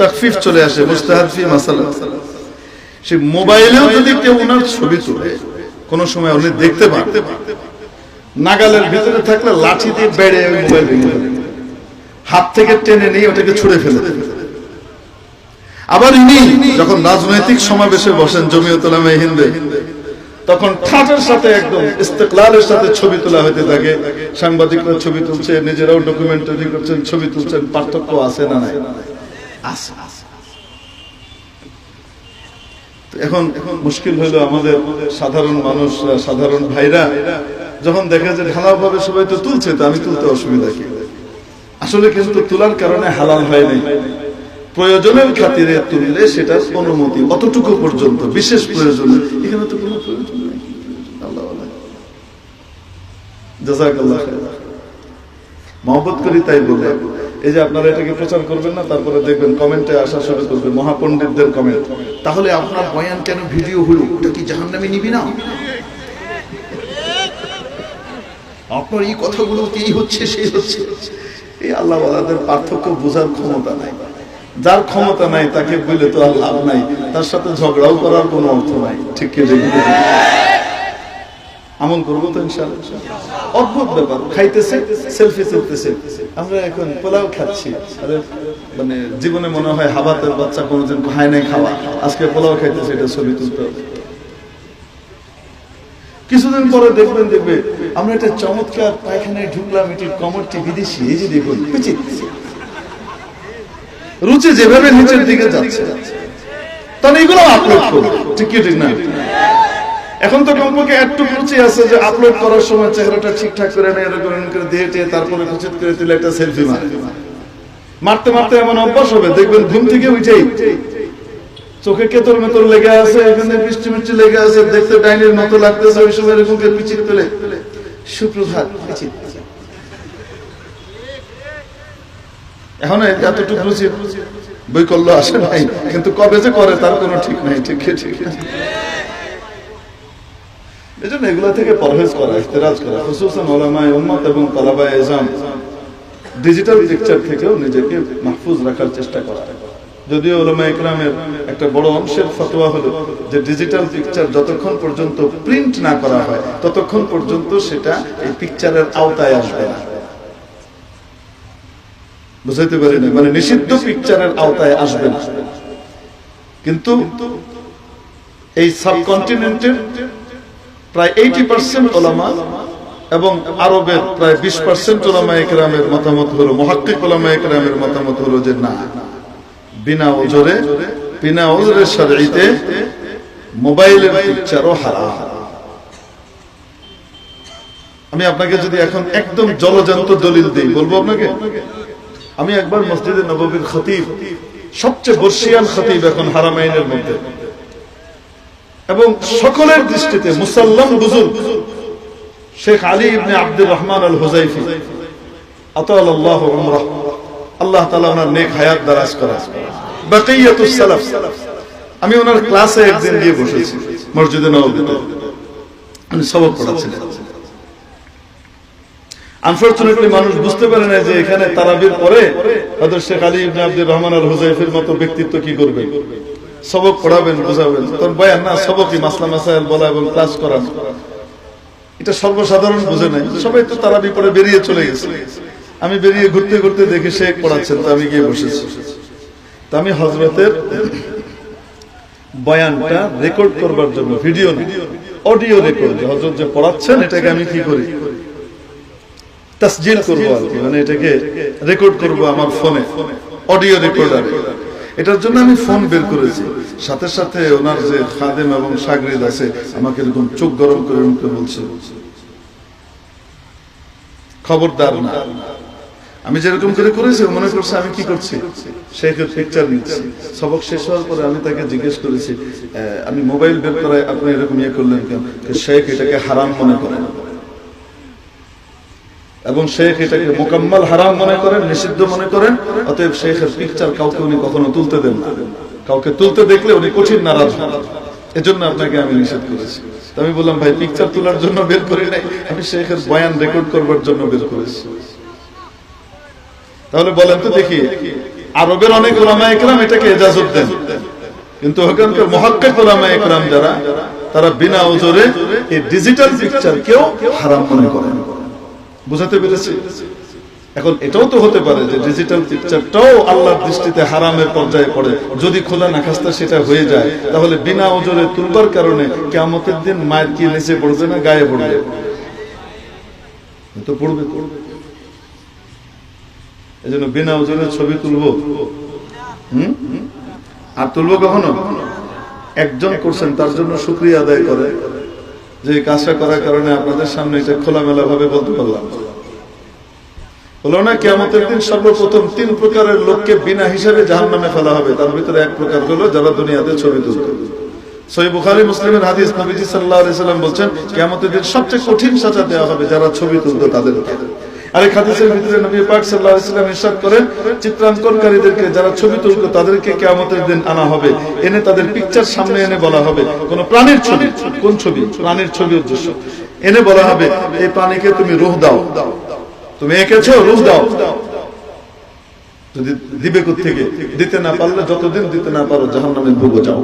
তাখফিফ চলে আসে, মুস্তাহাব ফি মাসালা। সেই মোবাইলেও যদি কেউ ওনার ছবি তোলে, কোন সময় উনি দেখতে পান, নাগালের ভিতরে থাকলে লাঠি দিয়ে বেড়ে ওই মোবাইল ভেঙে ফেলে, হাত থেকে টেনে নিয়ে ওটাকে ছুঁড়ে ফেলে। আবার ইনি যখন রাজনৈতিক সমাবেশে বসেন জমিয়ত উলামায়ে হিন্দ, তখন ঠাটের সাথে একদম ইস্তেকলালের সাথে ছবি তোলা হতে থাকে। সাংবাদিকরা ছবি তুলছে, নিজেরাও ডকুমেন্টারি করছেন, ছবি তুলছেন। পার্থক্য আছে না নাই? আছে। এখন মুশকিল হলো আমাদের সাধারণ মানুষ, সাধারণ ভাইরা যখন দেখে যে ঢালাওভাবে সবাই তো তুলছে, তো আমি তুলতে অসুবিধা কি? আসলে কিন্তু তোলার কারণে হালাল হয় নাই, প্রয়োজনের খাতিরে তুললে সেটার অনুমতি অতটুকু পর্যন্ত, বিশেষ প্রয়োজনে। এখানে তো কোনো প্রয়োজন নেই। আল্লাহ জাযাকাল্লাহ খাইর। মহব্বত করি তাই বলে এই যে আপনারা এটাকে প্রচার করবেন না, তারপরে দেখবেন কমেন্টে আসা শুরু করবে মহাপণ্ডিতদের কমেন্ট, তাহলে আপনার বয়ান কেন ভিডিও হলো, ওটা কি জাহান্নামে নিবি না? আপনার এই কথাগুলো কি হচ্ছে, সেই হচ্ছে। এই আল্লাহ ওয়ালাদের পার্থক্য বোঝার ক্ষমতা নাই। যার ক্ষমতা নাই তাকে বলে তো আর লাভ নাই, তার সাথে ঝগড়াও করার কোনো অর্থ নাই। ঠিক কি? আমল করবো তো ইনশাআল্লাহ। অদ্ভুত ব্যাপার, খাইতেছে, সেলফি তুলতেছে। আমরা এখন পোলাও খাচ্ছি, মানে জীবনে মনে হয় হাবাতের বাচ্চা কোনোদিন খায় নাই খাওয়া, আজকে পোলাও খাইতেছে, এটা ছবি তুলতে হবে। কিছুদিন পরে দেখবে আমরা একটা চমৎকার পায়খানায় ঢুকলাম, এটির কমরটি বিদেশি, এই যে দেখুন রুচি যেভাবে নিচের দিকে যাচ্ছে, তাহলে এগুলো আপলোড করবে। ঠিক কি ঠিক না? এখন তো কমপক্ষে একটু রুচি আছে যে আপলোড করার সময় চেহারাটা ঠিকঠাক করে নেয়, এরকম করে দিয়ে তারপরে কুচিত করে তুলে একটা সেলফি মারতে মারতে এমন অভ্যাস হবে, দেখবেন ঘুম থেকে উঠেই চোখে কেতর মেতর লেগে আছে, এখানে বৃষ্টি মিষ্টি লেগে আছে, দেখতে ডাইনির মতো লাগতেছে, ওই সময় এরকম করে পিছিয়ে তুলে সুপ্রভাত পিছিয়ে। এখন এতটুকু রুচি বই করলো আসে নাই, কিন্তু কবে যে করে তার কোনো ঠিক নাই। ঠিক ঠিক। এই জন্য এগুলা থেকে পরহেজ করা, ইহতিরাজ করা, খুসুসান উলামায়ে উম্মত এবং তালাবায়ে ইলম ডিজিটাল পিকচার থেকেও নিজেকে মাহফুজ রাখার চেষ্টা করা। যদিও উলামায়ে ইকরামের একটা বড় অংশের ফতোয়া হলো যে ডিজিটাল পিকচার যতক্ষণ পর্যন্ত প্রিন্ট না করা হয় ততক্ষণ পর্যন্ত সেটা এই পিকচারের আওতায় আসবে না। বুঝাইতে পারি না? মানে নিষিদ্ধ পিকচারের আওতায় আসবে না। কিন্তু এই সাবকন্টিনেন্টের প্রায় 80% উলামা এবং আরবের প্রায় 20% উলামায়ে কেরামের মতামত হলো, মুহাক্কিক উলামায়ে কেরামের মতামত হলো যে না, বিনা ওজরে শরঈতে মোবাইলের পিকচারও হারাম। আমি আপনাকে যদি এখন একদম জলজান্ত দলিল দেই, বলবো আপনাকে। আমি একবার মসজিদে নববীর খতিব, সবচেয়ে বর্ষিয়ান খতিব এখন হারামাইনের মধ্যে, এবং সকলের দৃষ্টিতে মুসাল্লাম বুজুর্গ শেখ আলী ইবনে আব্দুর রহমান আল হুযাইফি আতালাল্লাহু উমরাহ, আল্লাহ তাআলা ওনার নেক হায়াত দারাজ করেন, বাকিয়াতুস সালাফ। আমি ওনার ক্লাসে একদিন গিয়ে বসেছি মসজিদে নববীতে, আমি সবক পড়াচ্ছিলাম। আনফরচুনেটলি মানুষ বুঝতে পারে না যে এখানে তারাবির পরে হযরত শেখ আলী ইবনে আব্দুর রহমান আল হুযাইফির মতো ব্যক্তিত্ব কি করবে, সবক পড়াবেন, বুঝাবেন। তোর বয়ান না, সবকই মাসলা মাসাইল বলা এবং ক্লাস করা, এটা সর্বসাধারণ বুঝে নাই। সবাই তো তারাবি পড়ে বেরিয়ে চলে গেছে। আমি বেরিয়ে ঘুরতে ঘুরতে দেখি শেখ পড়াচ্ছেন, তো আমি গিয়ে বসেছি। তো আমি হযরতের বয়ানটা রেকর্ড করবার জন্য, ভিডিও না অডিও রেকর্ড, হযরত যে পড়াচ্ছেন এটাকে আমি কি করি, তাসজিল করবো আর কি, মানে এটাকে রেকর্ড করবো আমার ফোনে, অডিও রেকর্ডার। এটার জন্য আমি ফোন বের করেছি। সাথে সাথে ওনার যে খাদেম এবং শাগরিদ আছে আমাকে এরকম চোখ গরম করে উঠতে বলছে, খবরদার না। আমি যেরকম করে করেছি মনে করছে আমি কি করছি, শেখের পিকচার নিচ্ছি। সবক শেষ হওয়ার পরে আমি তাকে জিজ্ঞেস করেছি, আমি মোবাইল বের করায় আপনি এরকম ইয়ে করলেন কেন? শেখ এটাকে হারাম মনে করেন, এবং শেখ এটাকে মোকাম্মল হারাম মনে করেন, নিষিদ্ধ মনে করেন। অতএব শেখের পিকচার কাউকে উনি কখনো তুলতে দেন না, কাউকে তুলতে দেখলে উনি কঠিন নারাজ হন। এজন্য আপনাকে আমি নিষেধ করেছি। তো আমি বললাম, ভাই পিকচার তোলার জন্য বের করি নাই, আমি শেখের বয়ান রেকর্ড করবার জন্য বের করেছি। তাহলে বলেন তো দেখি, আরবের অনেক উলামা ইকরাম এটাকে ইজাজত দেন, কিন্তু ওখানকার মুহাক্কিক উলামা ইকরাম যারা, তারা বিনা ওজরে এই ডিজিটাল পিকচার কেউ হারাম মনে করেন। বুঝাতে পেরেছি? এখন এটাও তো হতে পারে যে ডিজিটাল পিকচারটাও আল্লাহর দৃষ্টিতে হারামের পর্যায়ে পড়ে। যদি খোদা না খাস্তা সেটা হয়ে যায়, তাহলে বিনা ওজরে তুলবার কারণে কিয়ামতের দিন মায়ের কি নিচে পড়বে না গায়ে পড়বে? তো পড়বে। এজন্য বিনা ওজরে ছবি তুলবো, আর তুলবো কখনো? একজন করছেন তার জন্য শুকরিয়া আদায় করে যে কাজটা করার কারণে আপনাদের সামনে এটা খোলামেলা ভাবে বলতে পারলাম। হলো না, কিয়ামতের দিন সর্বপ্রথম 3 প্রকারের লোককে বিনা হিসাবে জাহান্নামে ফেলা হবে। তার ভিতরে এক প্রকার হলো যারা দুনিয়াতে ছবি তুলতো। সহিহ বুখারী মুসলিমের হাদিস, নবীজি সাল্লাল্লাহু আলাইহি সাল্লাম বলেন, কিয়ামতের দিন সবচেয়ে কঠিন সাজা দেওয়া হবে যারা ছবি তুলতো তাদেরকে। আরেক হাদিসের ভিতরে নবী পাক সাল্লাল্লাহু আলাইহি সাল্লাম ইরশাদ করেন, চিত্রাঙ্কনকারীদেরকে, যারা ছবি তুলতো তাদেরকে কিয়ামতের দিন আনা হবে, এনে তাদের পিকচার সামনে এনে বলা হবে, কোন প্রাণীর ছবি, কোন ছবি? প্রাণীর ছবি উদ্দেশ্য, এনে বলা হবে এই প্রাণীকে তুমি রূহ দাও, তুমি এঁকেছো, রূহ দাও। যদি দিবে কোত্থেকে? দিতে না পারলে, যতদিন দিতে না পারো জাহান্নামে ভোগো, যাও।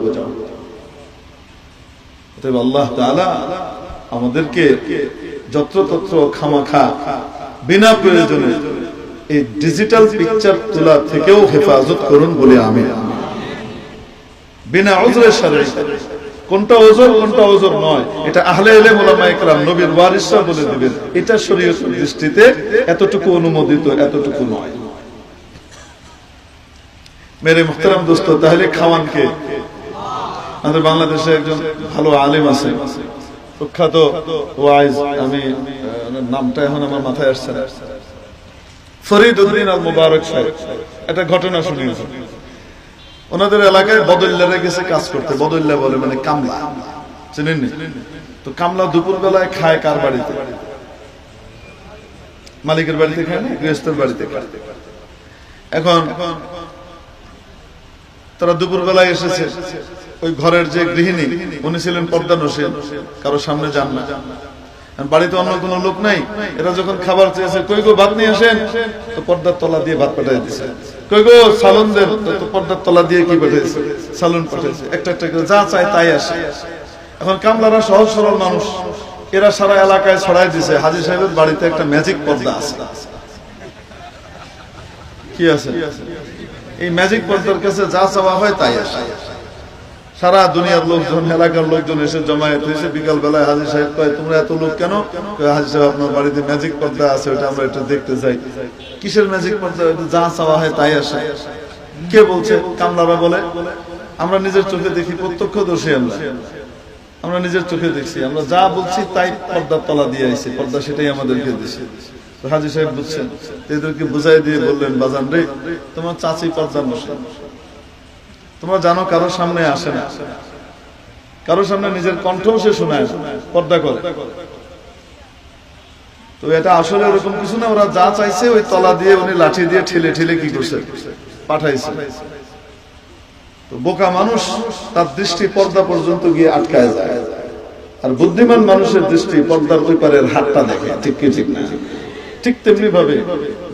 তবে আল্লাহ তাআলা আমাদেরকে যত্রতত্র খামাখা বিনা প্রয়োজনে এই ডিজিটাল পিকচার তোলা থেকেও হেফাজত করুন বলে আমিন। বিনা উযরে শরঈ, কোনটা ওজর কোনটা ওজর নয়, এটা আহলে ইলম উলামা ইকরাম নবীর ওয়ারিসরা বলে দিবেন। এটা শরীয়তের দৃষ্টিতে এতটুকু অনুমোদিত, এতটুকু নয়। মেরে মুহতারাম দোস্ত, তাহলে খাওয়ান কে? আমাদের বাংলাদেশে একজন ভালো আলেম আছে, প্রখ্যাত ওয়াইজ, আমি নামটা এখন আমার মাথায় আসছে না, ফরিদ উদ্দিন আল মুবারক সাহেব। একটা ঘটনা শুনিয়েছেন, ওনাদের এলাকায় বদল্লারে গেছে কাজ করতে। বদল্লা বলে মানে কামলা, চিনেননি? তো কামলা দুপুর বেলায় খায় কার বাড়িতে? মালিকের বাড়িতে খায় না, গৃহস্থের বাড়িতে খায়। এখন তারা দুপুর বেলায় এসেছে, ওই ঘরের যে গৃহিণী উনি ছিলেন পর্দানশীল, কারো সামনে যান না। বাড়িতে অন্য কোনো লোক নাই। এরা যখন খাবার চেয়েছে, কই গো ভাত নিয়ে আসেন, তো পর্দার তলা দিয়ে ভাত পাঠিয়ে দিয়েছে। কই গো সালন দেন, তো পর্দার তলা দিয়ে কি পাঠিয়েছে? সালন পাঠিয়েছে। একটা একটা করে যা চায় তাই আসে। এখন কামলারা সহজ সরল মানুষ, এরা সারা এলাকায় ছড়াই দিছে হাজী সাহেবের বাড়িতে একটা ম্যাজিক পর্দা আছে। কি আছে? এই ম্যাজিক পর্দার কাছে যা চাওয়া হয় তাই আসে। সারা দুনিয়ার লোকজন, এলাকার লোকজন এসে জমায়েত হয়েছে। বিকাল বেলায় হাজী সাহেব কয়, তোমরা এত লোক কেন? হাজী সাহেব, আপনার বাড়িতে ম্যাজিক পর্দা আছে, ওটা আমরা একটু দেখতে চাই। কিসের ম্যাজিক পর্দা? যা চাওয়া হয় তাই আসে। কে বলছে? কামলারা বলে আমরা নিজের চোখে দেখি, প্রত্যক্ষ দোষী আমরা নিজের চোখে দেখছি, আমরা যা বলছি তাই পর্দার তলা দিয়ে আইছি, পর্দা সেটাই আমাদেরকে দিছে। হাজী সাহেব বুঝছেন, এদেরকে বুঝাই দিয়ে বললেন, বাজান রে, তোমার চাচি পর্দা বসে, তোমরা জানো কারো সামনে আসে না, কারো সামনে নিজের কণ্ঠও সে শোনায়, পর্দা করে। তো এটা আসলে ওরকম কিছু না, ওরা যা চাইছে ওই তলা দিয়ে উনি লাঠি দিয়ে ঠেলে ঠেলে কি করছে, পাঠাইছে। তো বোকা মানুষ তার দৃষ্টি পর্দা পর্যন্ত গিয়ে আটকায় যায়, আর বুদ্ধিমান মানুষের দৃষ্টি পর্দার ওই পারের হাতটা দেখে, ঠিক কি ঠিক না? ঠিক তেমনি ভাবে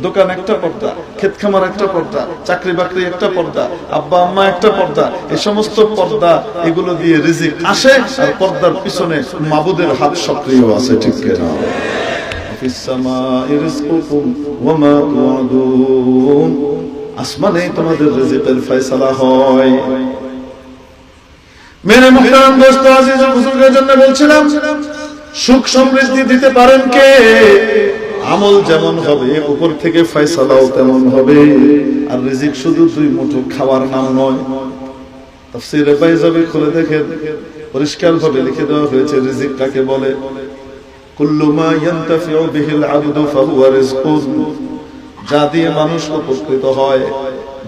দোকান একটা পর্দা, ক্ষেত খামার একটা পর্দা, চাকরি বাকরি একটা পর্দা, আব্বা আম্মা একটা পর্দা, এই সমস্ত পর্দা, এগুলো দিয়ে রিজিক আসে, আর পর্দার পিছনে মাবুদের হাত সক্রিয় আছে, ঠিক কিনা? আসমানে তোমাদের রিজিকের ফয়সালা হয়। মেরে মুহতারাম দোস্ত, আজিজ ও বুজুর্গের জন্য বলছিলাম, সুখ সমৃদ্ধি দিতে পারেন কে? আমল যেমন হবে উপর থেকে ফয়সালাও তেমন হবে। আর রিজিক শুধু দুই মুঠো খাওয়ার নাম নয়। তাফসীরে বাইজাবি খুলে দেখেন, পরিষ্কার ভাবে লিখে দেওয়া হয়েছে রিজিক কাকে বলে। কুল্লু মা ইয়ানতাফিউ বিহিল আবদু ফাহুয়া রিজকুন, যা দিয়ে মানুষ উপকৃত হয়,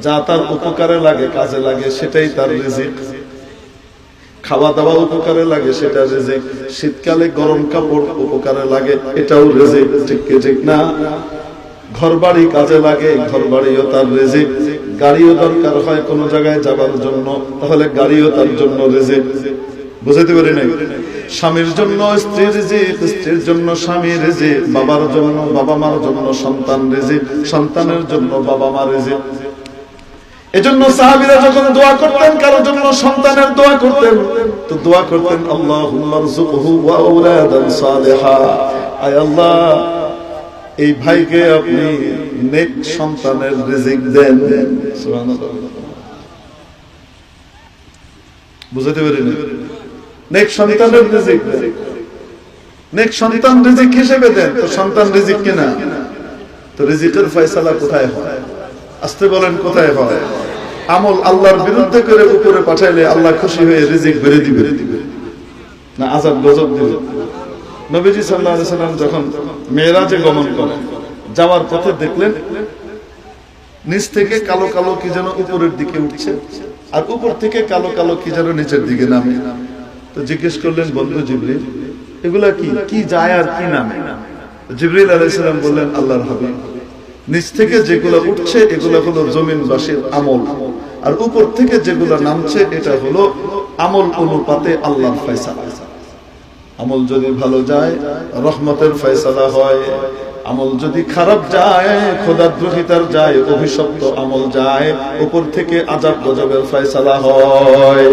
যা তার উপকারে লাগে, কাজে লাগে, সেটাই তার রিজিক। খাওয়া দাওয়া উপকারে লাগে, সেটা রিজিক। শীতকালে গরম কাপড় উপকারে লাগে, এটাও রিজিক, ঠিক কি ঠিক না? ঘর বাড়ি কাজে লাগে, ঘর বাড়িও তার রিজিক। গাড়িও দরকার হয় কোন জায়গায় যাবার জন্য, তাহলে গাড়িও তার জন্য রিজিক। বুঝাতে পারি নাই? স্বামীর জন্য স্ত্রী রিজিক, স্ত্রীর জন্য স্বামী রিজিক, বাবার জন্য বাবা মার জন্য সন্তান রিজিক, সন্তানের জন্য বাবা মা রিজিক। এজন্য সাহাবীরা যখন দোয়া করতেন, কারোর জন্য সন্তানের দোয়া করতেন, তো দোয়া করতেন আল্লাহুম্মা রযুকহু ওয়া আওলাদান সালিহা, আয় আল্লাহ এই ভাইকে আপনি নেক সন্তানের রিজিক দেন। সুবহানাল্লাহ। বুঝাতে পারি না? নেক সন্তানের রিজিক দেন, নেক সন্তান রিজিক হিসেবে দেন। তো সন্তান রিজিক কিনা? তো রিজিকের ফয়সালা কোথায় হয়? আসতে বলেন, কোথায় হয়? আমল আল্লাহর বিরুদ্ধে করে উপরে পাঠাইলে আল্লাহ খুশি হয়ে রিজিক বেড়ে দিবে না আযাব গজব দিবে? নবীজি সাল্লাল্লাহু আলাইহি সাল্লাম যখন মেরাজে গমন করেন, যাওয়ার পথে দেখলেন নিচ থেকে কালো কালো কি যেন উপরের দিকে উঠছে, আর উপর থেকে কালো কালো কি যেন নিচের দিকে নামে। তো জিজ্ঞেস করলেন, বন্ধু জিবরিল, এগুলা কি কি যায় আর কি নামে? জিবরিল আলাইহিস সালাম বললেন, আল্লাহর হাবিব, নিচ থেকে যেগুলো উঠছে এগুলো হলো জমিনবাসীর আমল, আর উপর থেকে যেগুলো নামছে এটা হলো আমল অনুপাতে আল্লাহর ফয়সালা। আমল যদি ভালো যায় রহমতের ফয়সালা হয়, আমল যদি খারাপ যায়, খোদাদ্রোহিতার যায়, অভিশপ্ত আমল যায়, উপর থেকে আযাব গজবের ফয়সালা হয়।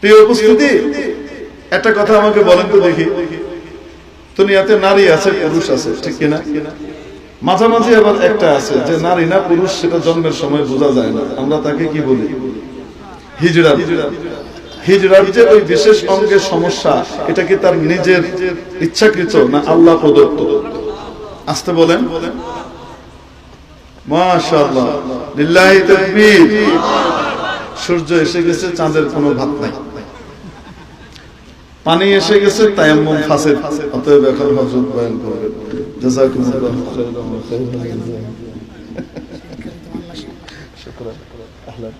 প্রিয় উপস্থিতি, একটা কথা আমাকে বলেন তো দেখি, দুনিয়াতে নারী আছে, পুরুষ আছে, ঠিক কিনা? মাঝামাঝি আবার একটা আছে যে নারী না পুরুষ, সেটা জন্মের সময় বোঝা যায় না, আমরা তাকে কি বলি? হিজড়া। হিজড়ার যে ওই বিশেষ অঙ্গের সমস্যা, এটা কি তার নিজের ইচ্ছাকৃত না আল্লাহ প্রদত্ত? আসতে বলেন। মাশাআল্লাহ, লিল্লাহি তাকবীর। সূর্য এসে গেছে, চাঁদের কোনো ভাত নাই। পানি এসে গেছে, তায়াম্মুম ফাসিদ, অতএব এখন হযরত বয়ান করবেন। জাযাকুমুল্লাহু খাইরান ওয়া খাইরান। শুকরান। আহলান।